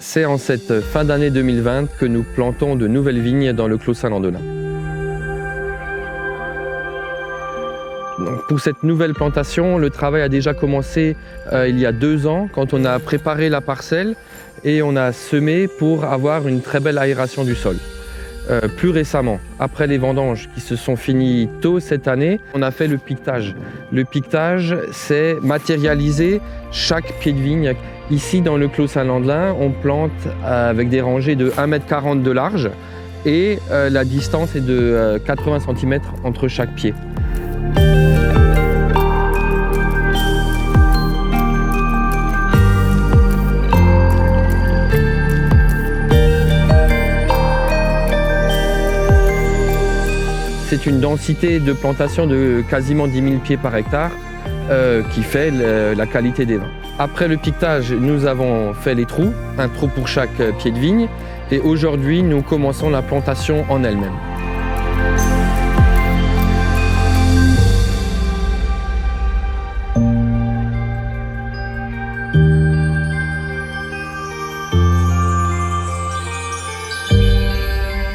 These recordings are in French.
C'est en cette fin d'année 2020 que nous plantons de nouvelles vignes dans le Clos Saint-Landelin. Pour cette nouvelle plantation, le travail a déjà commencé il y a 2 ans, quand on a préparé la parcelle et on a semé pour avoir une très belle aération du sol. Plus récemment, après les vendanges qui se sont finies tôt cette année, on a fait le piquetage. Le piquetage, c'est matérialiser chaque pied de vigne. Ici, dans le Clos Saint-Landelin, on plante avec des rangées de 1,40 m de large et la distance est de 80 cm entre chaque pied. C'est une densité de plantation de quasiment 10 000 pieds par hectare qui fait la qualité des vins. Après le piquetage, nous avons fait les trous, un trou pour chaque pied de vigne, et aujourd'hui nous commençons la plantation en elle-même.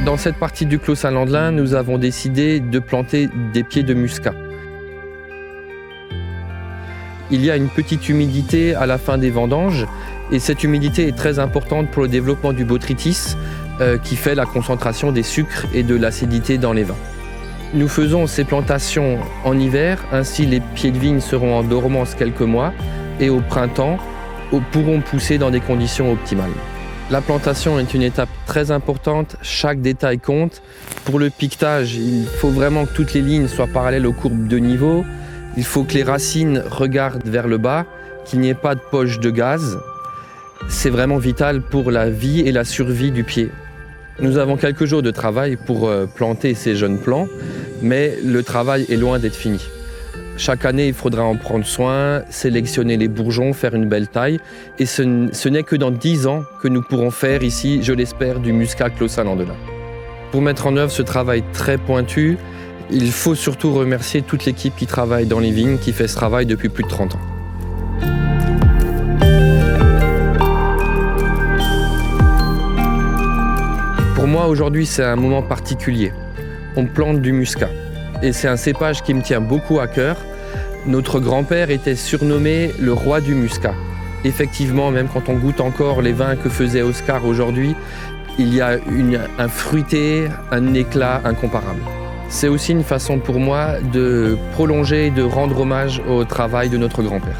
Dans cette partie du Clos Saint-Landelin, nous avons décidé de planter des pieds de muscat. Il y a une petite humidité à la fin des vendanges et cette humidité est très importante pour le développement du botrytis qui fait la concentration des sucres et de l'acidité dans les vins. Nous faisons ces plantations en hiver, ainsi les pieds de vigne seront en dormance quelques mois et au printemps pourront pousser dans des conditions optimales. La plantation est une étape très importante, chaque détail compte. Pour le piquetage, il faut vraiment que toutes les lignes soient parallèles aux courbes de niveau. Il faut que les racines regardent vers le bas, qu'il n'y ait pas de poche de gaz. C'est vraiment vital pour la vie et la survie du pied. Nous avons quelques jours de travail pour planter ces jeunes plants, mais le travail est loin d'être fini. Chaque année, il faudra en prendre soin, sélectionner les bourgeons, faire une belle taille. Et ce n'est que dans 10 ans que nous pourrons faire ici, je l'espère, du muscat Clos Saint-Landelin. Pour mettre en œuvre ce travail très pointu, il faut surtout remercier toute l'équipe qui travaille dans les vignes, qui fait ce travail depuis plus de 30 ans. Pour moi, aujourd'hui, c'est un moment particulier. On plante du muscat. Et c'est un cépage qui me tient beaucoup à cœur. Notre grand-père était surnommé le roi du muscat. Effectivement, même quand on goûte encore les vins que faisait Oscar aujourd'hui, il y a un fruité, un éclat incomparable. C'est aussi une façon pour moi de prolonger et de rendre hommage au travail de notre grand-père.